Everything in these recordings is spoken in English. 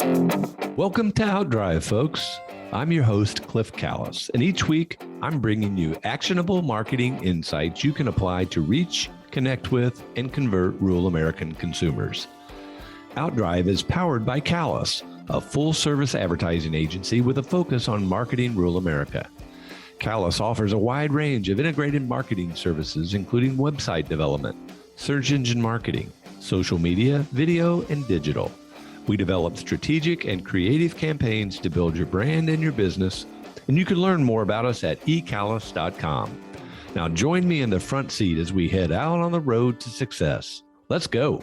Welcome to Outdrive, folks. I'm your host, Cliff Callis, and each week I'm bringing you actionable marketing insights you can apply to reach, connect with, and convert rural American consumers. Outdrive is powered by Callis, a full-service advertising agency with a focus on marketing rural America. Callis offers a wide range of integrated marketing services, including website development, search engine marketing, social media, video, and digital. We develop strategic and creative campaigns to build your brand and your business, and you can learn more about us at ecallis.com. Now join me in the front seat as we head out on the road to success. Let's go.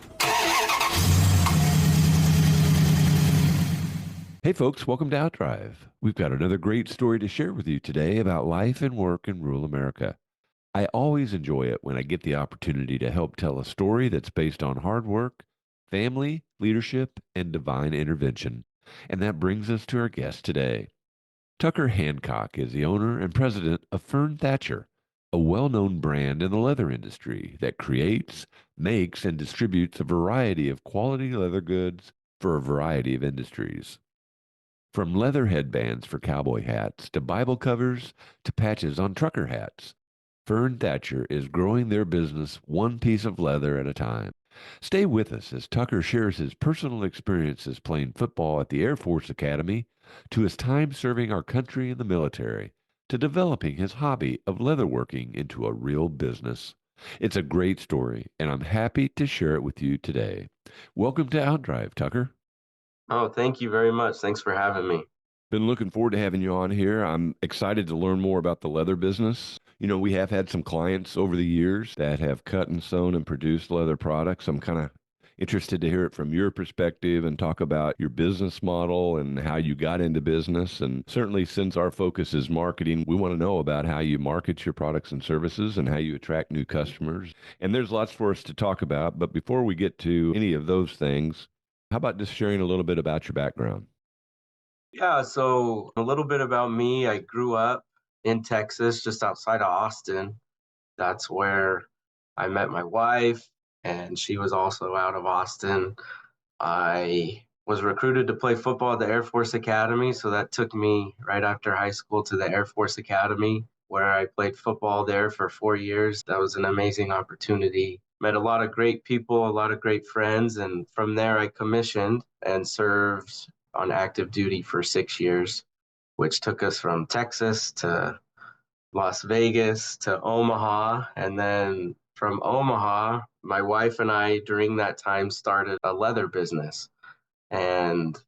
Hey folks, welcome to Outdrive. We've got another great story to share with you today about life and work in rural America. I always enjoy it when I get the opportunity to help tell a story that's based on hard work, family, leadership, and divine intervention. And that brings us to our guest today. Tucker Hancock is the owner and president of Fern Thatcher, a well-known brand in the leather industry that creates, makes, and distributes a variety of quality leather goods for a variety of industries. From leather headbands for cowboy hats to Bible covers to patches on trucker hats, Fern Thatcher is growing their business one piece of leather at a time. Stay with us as Tucker shares his personal experiences playing football at the Air Force Academy, to his time serving our country in the military, to developing his hobby of leatherworking into a real business. It's a great story, and I'm happy to share it with you today. Welcome to Outdrive, Tucker. Oh, thank you very much. Thanks for having me. Been looking forward to having you on here. I'm excited to learn more about the leather business. You know, we have had some clients over the years that have cut and sewn and produced leather products. I'm kind of interested to hear it from your perspective and talk about your business model and how you got into business. And certainly, since our focus is marketing, we want to know about how you market your products and services and how you attract new customers. And there's lots for us to talk about. But before we get to any of those things, how about just sharing a little bit about your background? Yeah, so a little bit about me. I grew up in Texas, just outside of Austin. That's where I met my wife, and she was also out of Austin. I was recruited to play football at the Air Force Academy, so that took me right after high school to the Air Force Academy, where I played football there for 4 years. That was an amazing opportunity. Met a lot of great people, a lot of great friends, and from there I commissioned and served on active duty for 6 years, which took us from Texas to Las Vegas to Omaha. And then from Omaha, my wife and I, during that time, started a leather business. And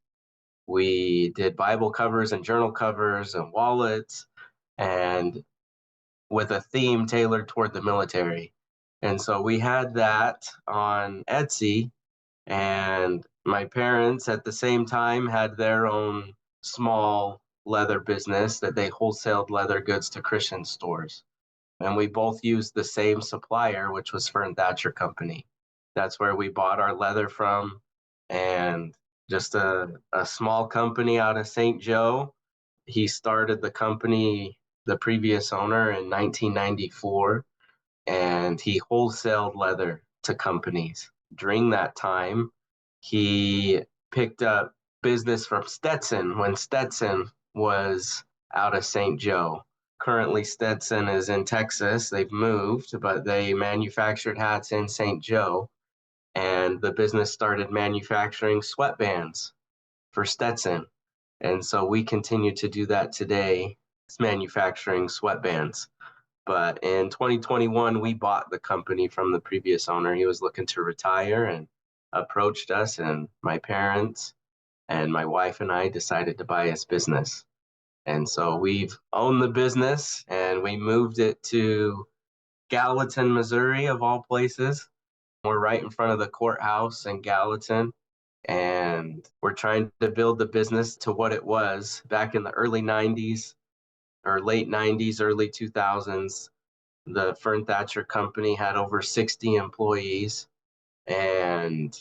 we did Bible covers and journal covers and wallets, and with a theme tailored toward the military. And so we had that on Etsy, and my parents at the same time had their own small leather business that they wholesaled leather goods to Christian stores. And we both used the same supplier, which was Fern Thatcher Company. That's where we bought our leather from. And just a small company out of St. Joe. He started the company, the previous owner, in 1994, and he wholesaled leather to companies. During that time, he picked up business from Stetson when Stetson was out of St. Joe. Currently, Stetson is in Texas. They've moved, but they manufactured hats in St. Joe, and the business started manufacturing sweatbands for Stetson. And so we continue to do that today. It's manufacturing sweatbands. But in 2021, we bought the company from the previous owner. He was looking to retire and approached us, and my parents and my wife and I decided to buy his business. And so we've owned the business, and we moved it to Gallatin, Missouri, of all places. We're right in front of the courthouse in Gallatin, and we're trying to build the business to what it was back in the early 90s or late 90s, early 2000s. The Fern Thatcher Company had over 60 employees, and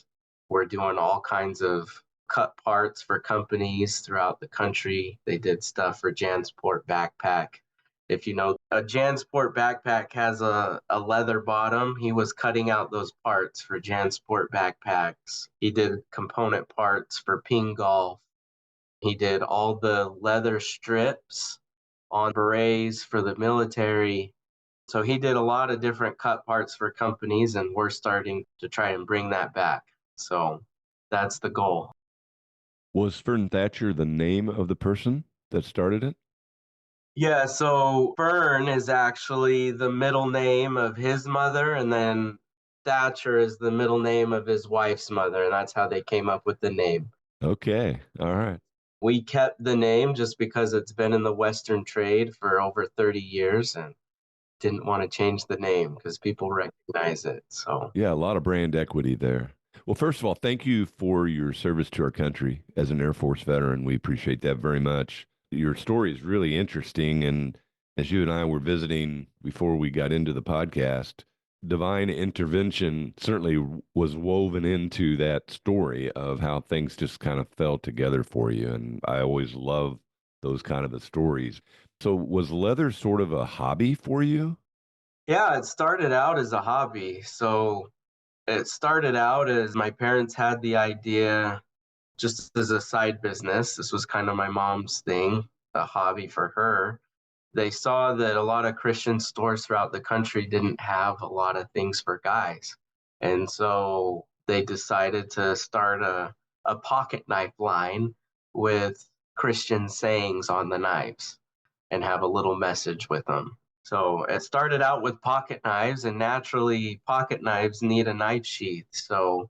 we're doing all kinds of cut parts for companies throughout the country. They did stuff for JanSport Backpack If you know, a JanSport backpack has a leather bottom. He was cutting out those parts for JanSport backpacks. He did component parts for ping golf. He did all the leather strips on berets for the military. So he did a lot of different cut parts for companies, and we're starting to try and bring that back. So that's the goal. Was Fern Thatcher the name of the person that started it? Yeah, so Fern is actually the middle name of his mother, and then Thatcher is the middle name of his wife's mother, and that's how they came up with the name. Okay. All right. We kept the name just because it's been in the Western trade for over 30 years and didn't want to change the name because people recognize it. So, Yeah, a lot of brand equity there. Well, first of all, thank you for your service to our country as an Air Force veteran. We appreciate that very much. Your story is really interesting. And as you and I were visiting before we got into the podcast, divine intervention certainly was woven into that story of how things just kind of fell together for you. And I always love those kind of the stories. So, was leather sort of a hobby for you? yeah, it started out as a hobby. So, it started out as my parents had the idea just as a side business. This was kind of my mom's thing, a hobby for her. They saw that a lot of Christian stores throughout the country didn't have a lot of things for guys. And so they decided to start a pocket knife line with Christian sayings on the knives and have a little message with them. So it started out with pocket knives, and naturally, pocket knives need a knife sheath. So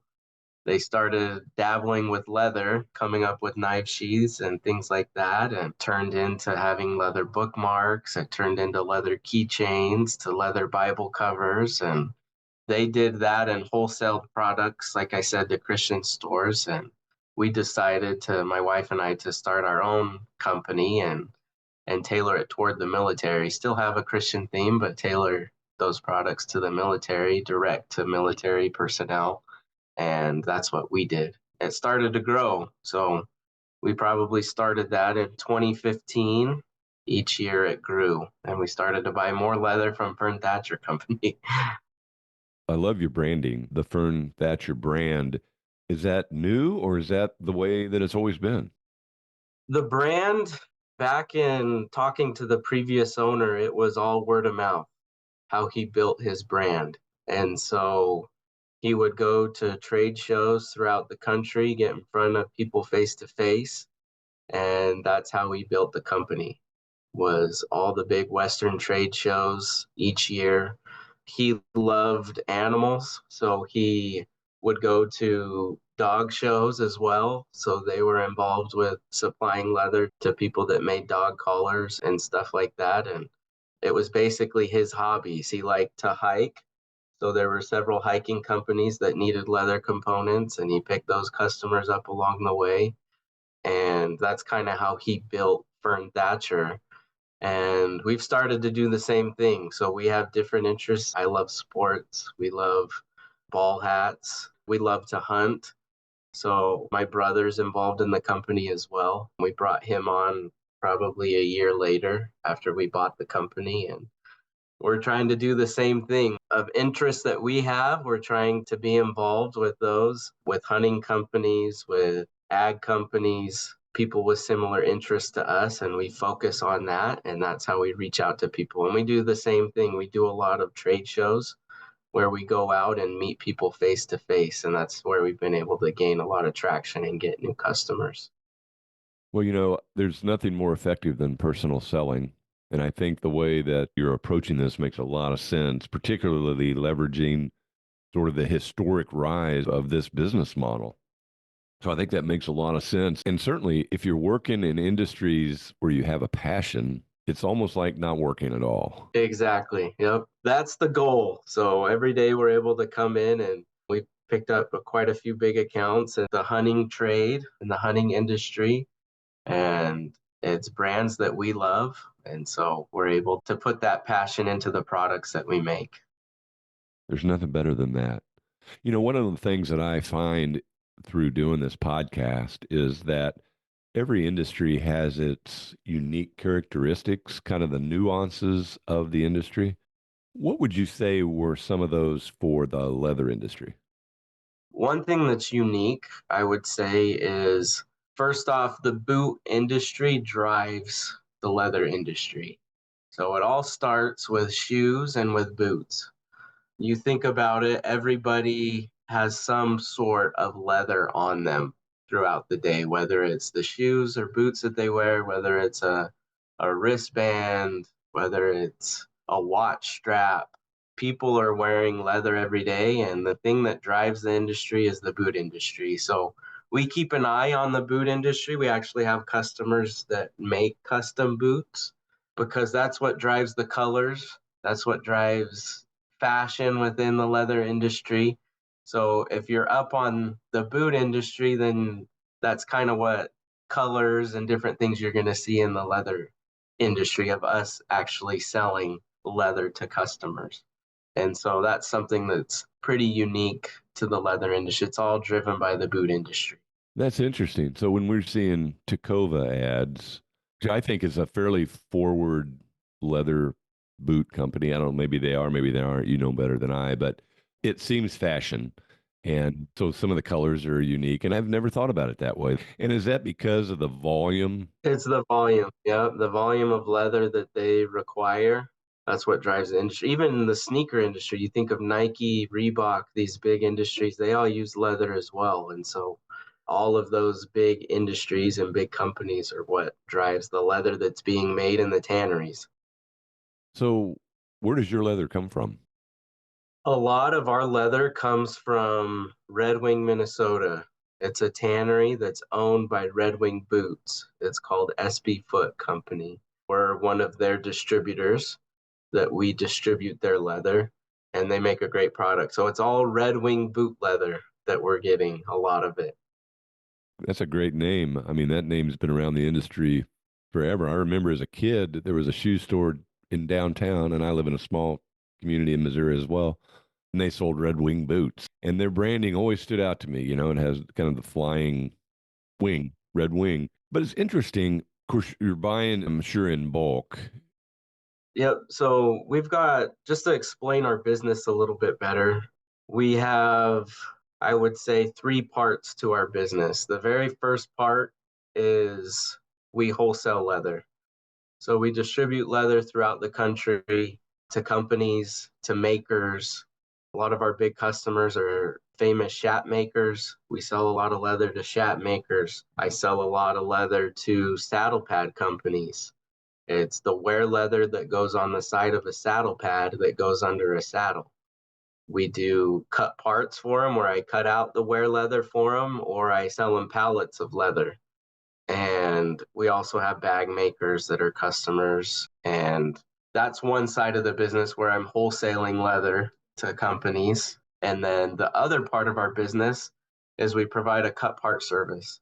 they started dabbling with leather, coming up with knife sheaths and things like that, and turned into having leather bookmarks. It turned into leather keychains to leather Bible covers. And they did that and wholesaled products, like I said, to Christian stores. And we decided to, my wife and I, to start our own company and tailor it toward the military. Still have a Christian theme, but tailor those products to the military, direct to military personnel, and that's what we did. It started to grow. So we probably started that in 2015. Each year it grew, and we started to buy more leather from Fern Thatcher Company. I love your branding, the Fern Thatcher brand. Is that new or is that the way that it's always been? The brand, back in talking to the previous owner, it was all word of mouth, how he built his brand. And so he would go to trade shows throughout the country, get in front of people face to face, and that's how we built the company. Was all the big Western trade shows each year. He loved animals, so he would go to dog shows as well. So they were involved with supplying leather to people that made dog collars and stuff like that. And it was basically his hobbies. He liked to hike. So there were several hiking companies that needed leather components, and he picked those customers up along the way. And that's kind of how he built Fern Thatcher, and we've started to do the same thing. So we have different interests. I love sports. We love ball hats. We love to hunt. So my brother's involved in the company as well. We brought him on probably a year later after we bought the company, and we're trying to do the same thing of interest that we have. We're trying to be involved with those, with hunting companies, with ag companies, people with similar interests to us, and we focus on that. And that's how we reach out to people. And we do the same thing. We do a lot of trade shows where we go out and meet people face to face. And that's where we've been able to gain a lot of traction and get new customers. Well, there's nothing more effective than personal selling. And I think the way that you're approaching this makes a lot of sense, particularly leveraging sort of the historic rise of this business model. So I think that makes a lot of sense. And certainly, if you're working in industries where you have a passion, it's almost like not working at all. Exactly. Yep. That's the goal. So every day we're able to come in, and we picked up quite a few big accounts in the hunting trade and the hunting industry. And it's brands that we love. And so we're able to put that passion into the products that we make. There's nothing better than that. One of the things that I find through doing this podcast is that Every industry has its unique characteristics, kind of the nuances of the industry. What would you say were some of those for the leather industry? One thing that's unique, I would say, is first off, the boot industry drives the leather industry. So it all starts with shoes and with boots. You think about it, everybody has some sort of leather on them throughout the day, whether it's the shoes or boots that they wear, whether it's a wristband, whether it's a watch strap. People are wearing leather every day, and the thing that drives the industry is the boot industry. So we keep an eye on the boot industry. We actually have customers that make custom boots because that's what drives the colors. That's what drives fashion within the leather industry. So if you're up on the boot industry, then that's kind of what colors and different things you're going to see in the leather industry of us actually selling leather to customers. And so that's something that's pretty unique to the leather industry. It's all driven by the boot industry. That's interesting. So when we're seeing Tacova ads, which I think is a fairly forward leather boot company. I don't know, maybe they are, maybe they aren't. You know better than I, but it seems fashion. And so some of the colors are unique. And I've never thought about it that way. And is that because of the volume? It's the volume. Yeah, the volume of leather that they require. That's what drives the industry. Even the sneaker industry, you think of Nike, Reebok, these big industries, they all use leather as well. And so all of those big industries and big companies are what drives the leather that's being made in the tanneries. So where does your leather come from? A lot of our leather comes from Red Wing, Minnesota. It's a tannery that's owned by Red Wing Boots. It's called SB Foot Company. We're one of their distributors that we distribute their leather, and they make a great product. So it's all Red Wing boot leather that we're getting a lot of it. That's a great name. I mean, that name's been around the industry forever. I remember as a kid, there was a shoe store in downtown, and I live in a small community in Missouri as well. And they sold Red Wing boots, and their branding always stood out to me. You know, it has kind of the flying wing, red wing. But it's interesting. Of course, you're buying, I'm sure, in bulk. Yep. So we've got, just to explain our business a little bit better, we have, I would say, three parts to our business. The very first part is we wholesale leather. So we distribute leather throughout the country to companies, to makers. A lot of our big customers are famous shat makers. We sell a lot of leather to shat makers. I sell a lot of leather to saddle pad companies. It's the wear leather that goes on the side of a saddle pad that goes under a saddle. We do cut parts for them where I cut out the wear leather for them, or I sell them pallets of leather. And we also have bag makers that are customers. And that's one side of the business where I'm wholesaling leather to companies. And then the other part of our business is we provide a cut part service.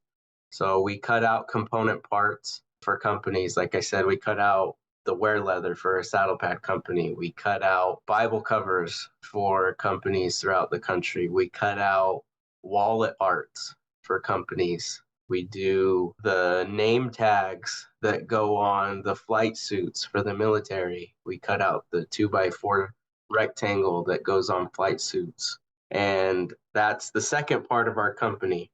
So we cut out component parts for companies. Like I said, we cut out the wear leather for a saddle pad company. We cut out Bible covers for companies throughout the country. We cut out wallet parts for companies. We do the name tags that go on the flight suits for the military. We cut out the 2x4 rectangle that goes on flight suits. And that's the second part of our company.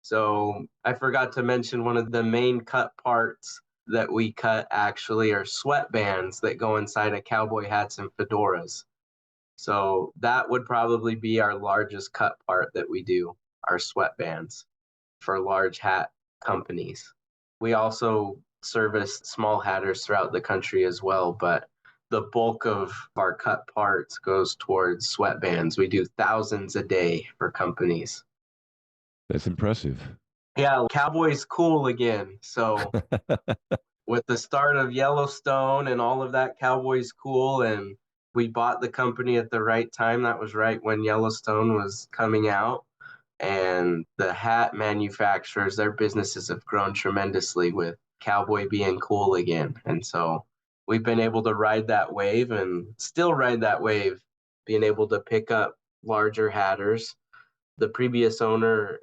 So I forgot to mention one of the main cut parts that we cut actually are sweatbands that go inside of cowboy hats and fedoras. So that would probably be our largest cut part that we do, our sweatbands for large hat companies. We also service small hatters throughout the country as well, but the bulk of our cut parts goes towards sweatbands. We do thousands a day for companies. That's impressive. Yeah, Cowboys cool again. So with the start of Yellowstone and all of that, Cowboys cool, and we bought the company at the right time. That was right when Yellowstone was coming out. And the hat manufacturers, their businesses have grown tremendously with Cowboy being cool again. And so we've been able to ride that wave and still ride that wave, being able to pick up larger hatters. The previous owner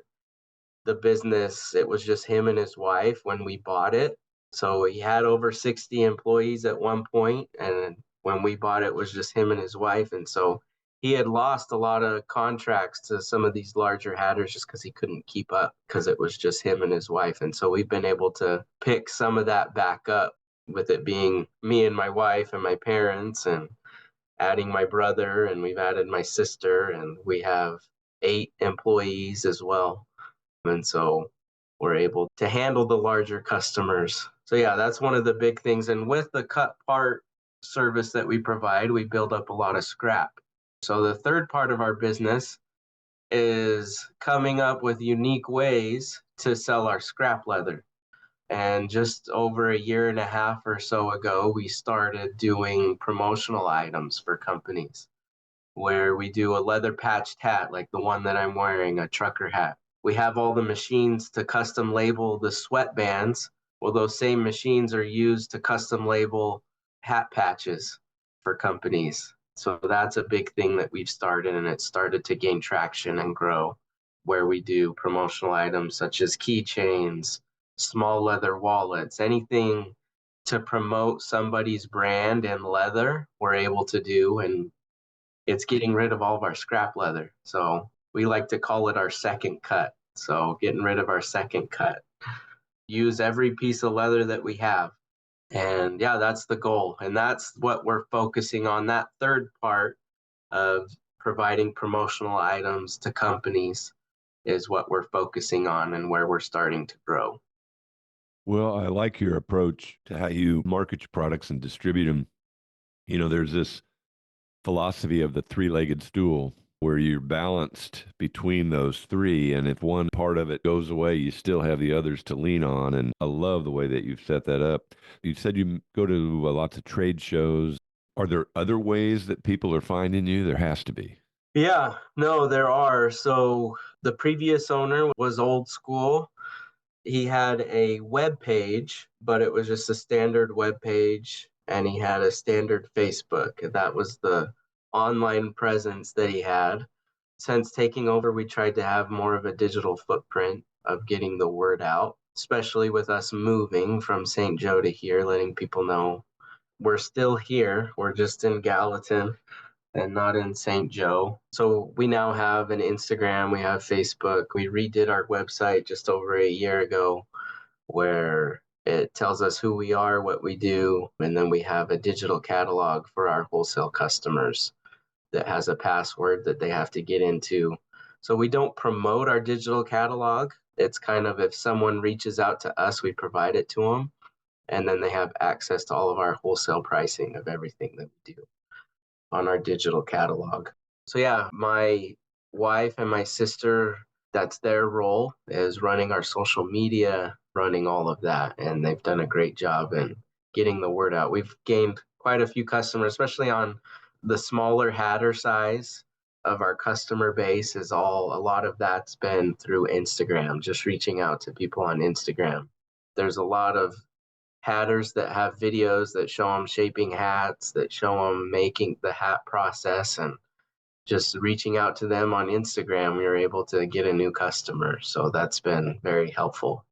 the business, it was just him and his wife when we bought it. So he had over 60 employees at one point, and when we bought it, it was just him and his wife. And so he had lost a lot of contracts to some of these larger hatters just because he couldn't keep up because it was just him and his wife. And so we've been able to pick some of that back up with it being me and my wife and my parents and adding my brother, and we've added my sister, and we have 8 employees as well. And so we're able to handle the larger customers. So yeah, that's one of the big things. And with the cut part service that we provide, we build up a lot of scrap. So the third part of our business is coming up with unique ways to sell our scrap leather. And just over a year and a half or so ago, we started doing promotional items for companies where we do a leather patched hat like the one that I'm wearing, a trucker hat. We have all the machines to custom label the sweatbands. Well, those same machines are used to custom label hat patches for companies. So that's a big thing that we've started, and it started to gain traction and grow, where we do promotional items such as keychains, small leather wallets, anything to promote somebody's brand in leather, we're able to do. And it's getting rid of all of our scrap leather. So we like to call it our second cut. So getting rid of our second cut. Use every piece of leather that we have. And yeah, that's the goal. And that's what we're focusing on. That third part of providing promotional items to companies is what we're focusing on and where we're starting to grow. Well, I like your approach to how you market your products and distribute them. There's this philosophy of the three-legged stool where you're balanced between those three. And if one part of it goes away, you still have the others to lean on. And I love the way that you've set that up. You said you go to lots of trade shows. Are there other ways that people are finding you? There has to be. Yeah, no, there are. So the previous owner was old school. He had a web page, but it was just a standard web page, and he had a standard Facebook. And that was the online presence that he had. Since taking over, we tried to have more of a digital footprint of getting the word out, especially with us moving from St. Joe to here, letting people know we're still here. We're just in Gallatin and not in St. Joe. So we now have an Instagram, we have Facebook. We redid our website just over a year ago where it tells us who we are, what we do, and then we have a digital catalog for our wholesale customers that has a password that they have to get into. So we don't promote our digital catalog. It's kind of if someone reaches out to us, we provide it to them, and then they have access to all of our wholesale pricing of everything that we do on our digital catalog. So yeah, my wife and my sister, that's their role is running our social media, running all of that, and they've done a great job in getting the word out. We've gained quite a few customers, especially on the smaller hatter size of our customer base is all a lot of that's been through Instagram, just reaching out to people on Instagram. There's a lot of hatters that have videos that show them shaping hats, that show them making the hat process, and just reaching out to them on Instagram, we were able to get a new customer. So that's been very helpful.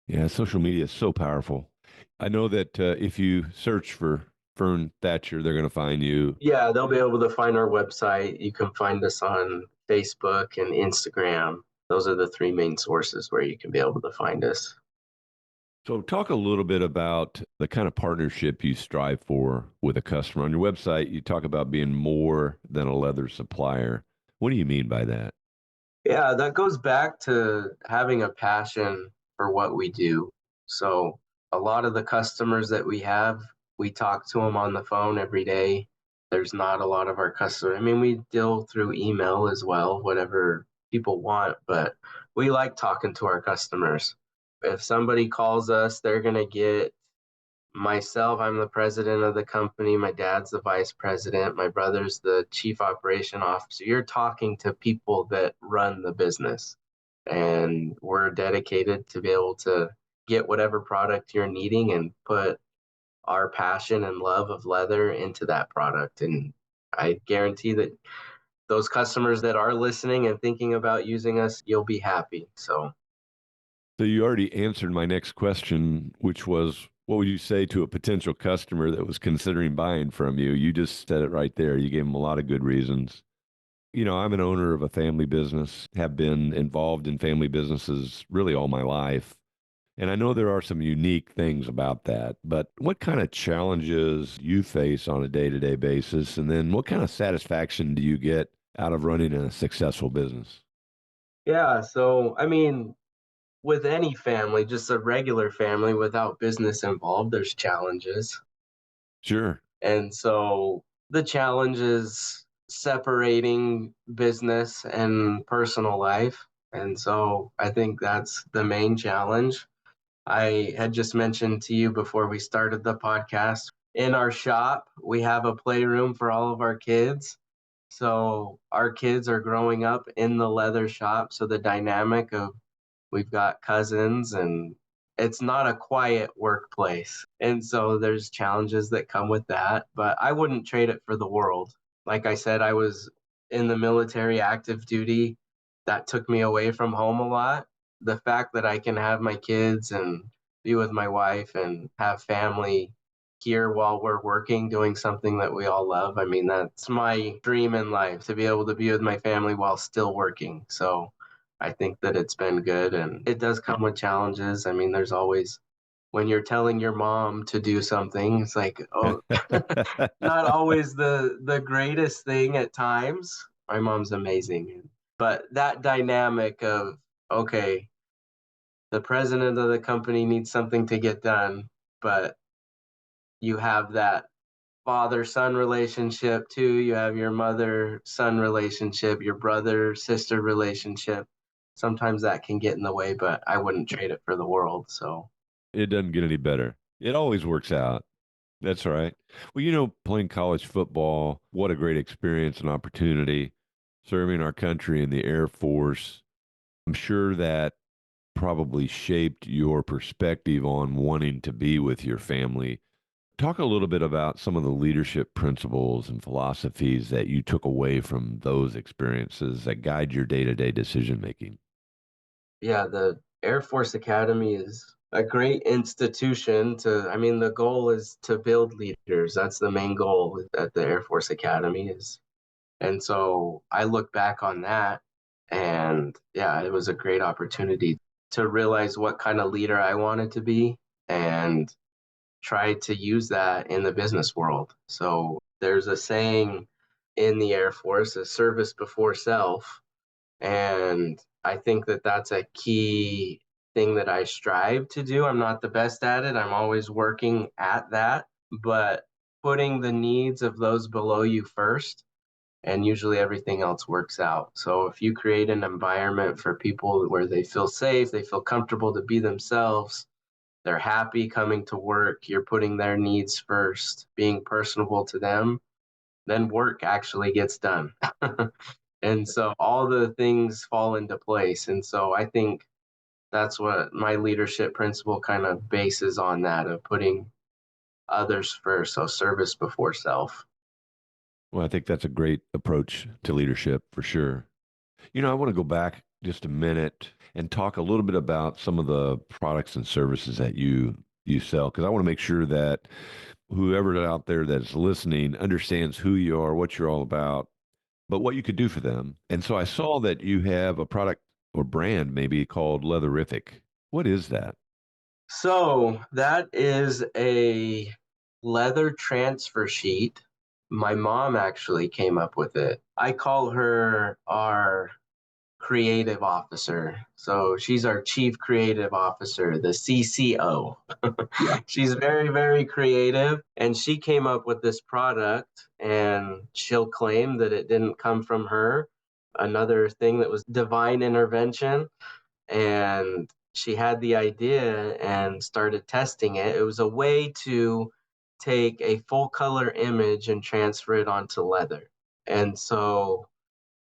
Yeah, social media is so powerful. I know that if you search for Fern Thatcher, they're going to find you. Yeah, they'll be able to find our website. You can find us on Facebook and Instagram. Those are the three main sources where you can be able to find us. So, talk a little bit about the kind of partnership you strive for with a customer. On your website, you talk about being more than a leather supplier. What do you mean by that? Yeah, that goes back to having a passion for what we do. So, a lot of the customers that we have, we talk to them on the phone every day. There's not a lot of our customers. I mean, we deal through email as well, whatever people want, but we like talking to our customers. If somebody calls us, they're going to get myself. I'm the president of the company. My dad's the vice president. My brother's the chief operation officer. You're talking to people that run the business. And we're dedicated to be able to get whatever product you're needing and put our passion and love of leather into that product. And I guarantee that those customers that are listening and thinking about using us, you'll be happy. So So you already answered my next question, which was, what would you say to a potential customer that was considering buying from you? You just said it right there. You gave them a lot of good reasons. I'm an owner of a family business, have been involved in family businesses really all my life. And I know there are some unique things about that, but what kind of challenges you face on a day-to-day basis? And then what kind of satisfaction do you get out of running a successful business? Yeah, so I mean, with any family, just a regular family without business involved, there's challenges. Sure. And so the challenge is separating business and personal life. And so I think that's the main challenge. I had just mentioned to you before we started the podcast, in our shop, we have a playroom for all of our kids. So our kids are growing up in the leather shop. So the dynamic of we've got cousins and it's not a quiet workplace. And so there's challenges that come with that, but I wouldn't trade it for the world. Like I said, I was in the military active duty. That took me away from home a lot. The fact that I can have my kids and be with my wife and have family here while we're working, doing something that we all love. I mean, that's my dream in life to be able to be with my family while still working. So I think that it's been good and it does come with challenges. I mean, there's always when you're telling your mom to do something, it's like, oh, not always the greatest thing at times. My mom's amazing. But that dynamic of, okay, the president of the company needs something to get done, but you have that father son relationship too. You have your mother son relationship, your brother sister relationship. Sometimes that can get in the way, but I wouldn't trade it for the world. So, It doesn't get any better. It always works out. That's right. Well, playing college football, what a great experience and opportunity serving our country in the Air Force. I'm sure that probably shaped your perspective on wanting to be with your family. Talk a little bit about some of the leadership principles and philosophies that you took away from those experiences that guide your day to day decision making. yeah, the Air Force Academy is a great institution to, I mean, the goal is to build leaders. That's the main goal at the Air Force Academy is. And so I look back on that and yeah, it was a great opportunity to realize what kind of leader I wanted to be and try to use that in the business world. So there's a saying in the Air Force, a service before self. And I think that that's a key thing that I strive to do. I'm not the best at it. I'm always working at that, but putting the needs of those below you first and usually everything else works out. So if you create an environment for people where they feel safe, they feel comfortable to be themselves, they're happy coming to work, you're putting their needs first, being personable to them, then work actually gets done. And so all the things fall into place. And so I think that's what my leadership principle kind of bases on that of putting others first. So service before self. Well, I think that's a great approach to leadership for sure. I want to go back just a minute and talk a little bit about some of the products and services that you sell because I want to make sure that whoever out there that's listening understands who you are, what you're all about, but what you could do for them. And so I saw that you have a product or brand maybe called Leatherific. What is that? So that is a leather transfer sheet. My mom actually came up with it. I call her our creative officer. So she's our chief creative officer, the CCO. She's very, very creative. And she came up with this product, and she'll claim that it didn't come from her. Another thing that was divine intervention. And she had the idea and started testing it. It was a way to take a full color image and transfer it onto leather. And so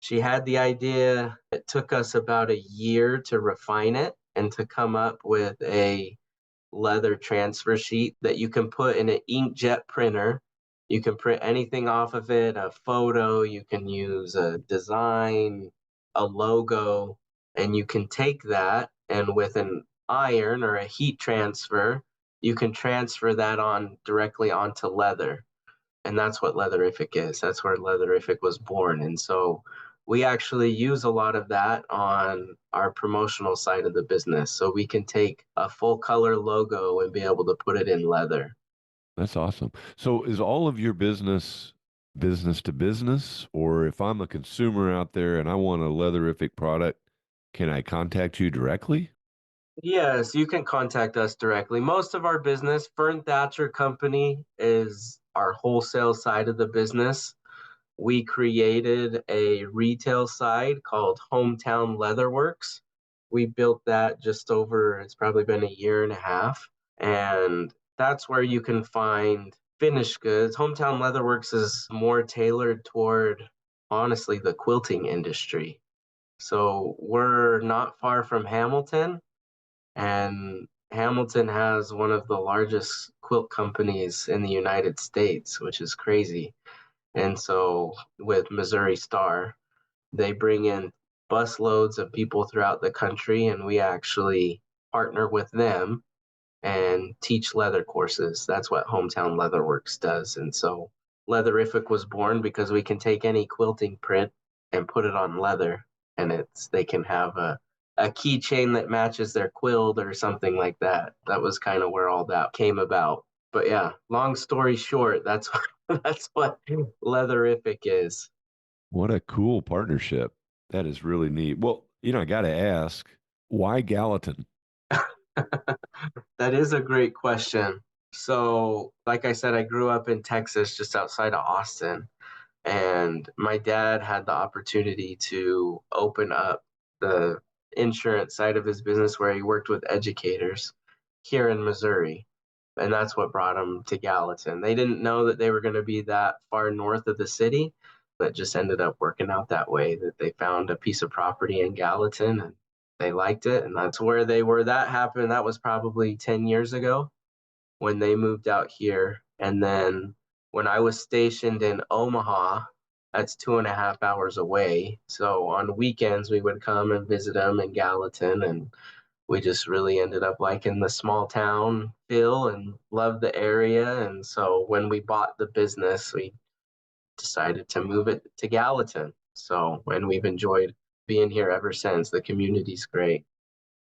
she had the idea. It took us about a year to refine it and to come up with a leather transfer sheet that you can put in an inkjet printer. You can print anything off of it, a photo, you can use a design, a logo, and you can take that and with an iron or a heat transfer, you can transfer that on directly onto leather. And that's what leatherific is. That's where leatherific was born. And so we actually use a lot of that on our promotional side of the business. So we can take a full color logo and be able to put it in leather. That's awesome. So is all of your business business to business, or if I'm a consumer out there and I want a leatherific product, can I contact you directly? Yes, you can contact us directly. Most of our business, Fern Thatcher Company, is our wholesale side of the business. We created a retail side called Hometown Leatherworks. We built that just over, it's probably been a year and a half. And that's where you can find finished goods. Hometown Leatherworks is more tailored toward, honestly, the quilting industry. So we're not far from Hamilton, and Hamilton has one of the largest quilt companies in the United States, which is crazy. And so with Missouri Star, they bring in busloads of people throughout the country, and we actually partner with them and teach leather courses. That's what Hometown Leatherworks does. And so Leatherific was born because we can take any quilting print and put it on leather, and it's they can have a keychain that matches their quilt or something like that. That was kind of where all that came about. But yeah, long story short, that's that's what Leatherific is. What a cool partnership. That is really neat. Well, I got to ask, why Gallatin? That is a great question. So, like I said, I grew up in Texas, just outside of Austin. And my dad had the opportunity to open up the insurance side of his business where he worked with educators here in Missouri. And that's what brought him to Gallatin. They didn't know that they were going to be that far north of the city, but just ended up working out that way that they found a piece of property in Gallatin and they liked it. And that's where they were. That happened. That was probably 10 years ago when they moved out here. And then when I was stationed in Omaha, that's 2.5 hours away. So on weekends, we would come and visit them in Gallatin. And we just really ended up liking the small town feel and loved the area. And so when we bought the business, we decided to move it to Gallatin. So, and we've enjoyed being here ever since. The community's great.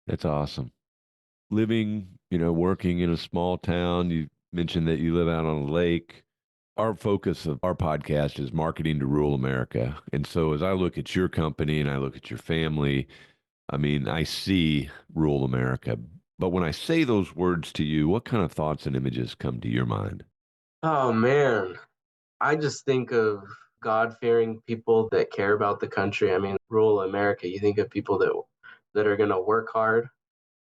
That's awesome. Living, working in a small town, you mentioned that you live out on a lake. Our focus of our podcast is marketing to rural America. And so as I look at your company and I look at your family, I mean, I see rural America. But when I say those words to you, what kind of thoughts and images come to your mind? Oh man, I just think of God fearing people that care about the country. I mean, rural America, you think of people that are going to work hard,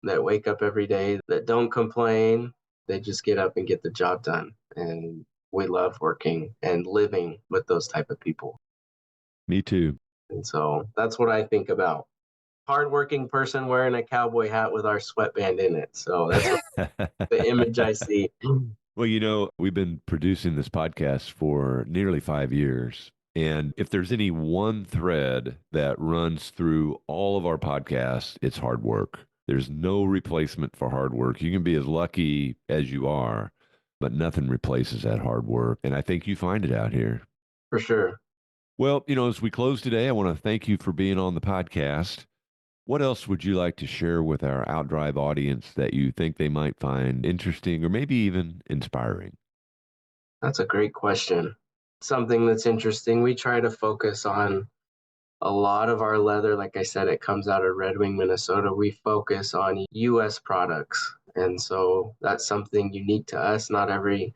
that wake up every day, that don't complain. They just get up and get the job done. And we love working and living with those type of people. Me too. And so that's what I think about. Hardworking person wearing a cowboy hat with our sweatband in it. So that's what the image I see. Well, we've been producing this podcast for nearly 5 years. And if there's any one thread that runs through all of our podcasts, it's hard work. There's no replacement for hard work. You can be as lucky as you are, but nothing replaces that hard work. And I think you find it out here. For sure. Well, as we close today, I want to thank you for being on the podcast. What else would you like to share with our Outdrive audience that you think they might find interesting or maybe even inspiring? That's a great question. Something that's interesting. We try to focus on a lot of our leather, like I said, it comes out of Red Wing, Minnesota. We focus on US products. And so that's something unique to us. Not every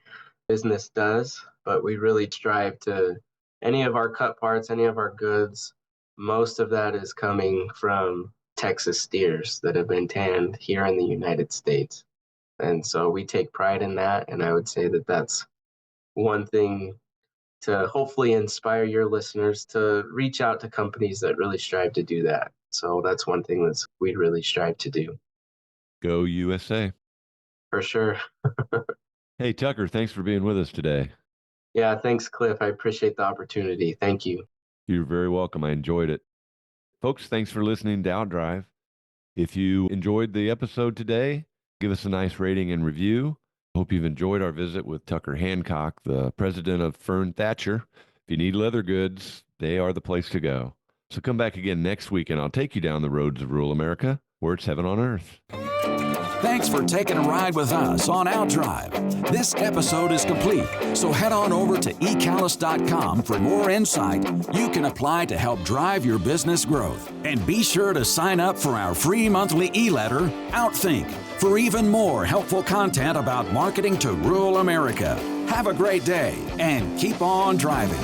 business does, but we really strive to any of our cut parts, any of our goods, most of that is coming from Texas steers that have been tanned here in the United States. And so we take pride in that. And I would say that that's one thing to hopefully inspire your listeners to reach out to companies that really strive to do that. So that's one thing that's we really strive to do Go USA. for sure. Hey, Tucker, thanks for being with us today. Yeah, thanks, Cliff. I appreciate the opportunity. Thank you. You're very welcome. I enjoyed it. Folks, thanks for listening to Outdrive. If you enjoyed the episode today, give us a nice rating and review. Hope you've enjoyed our visit with Tucker Hancock, the president of Fern Thatcher. If you need leather goods, they are the place to go. So come back again next week, and I'll take you down the roads of rural America, where it's heaven on earth. Thanks for taking a ride with us on OutDrive. This episode is complete, so head on over to ecallis.com for more insight you can apply to help drive your business growth. And be sure to sign up for our free monthly e-letter, Outthink, for even more helpful content about marketing to rural America. Have a great day and keep on driving.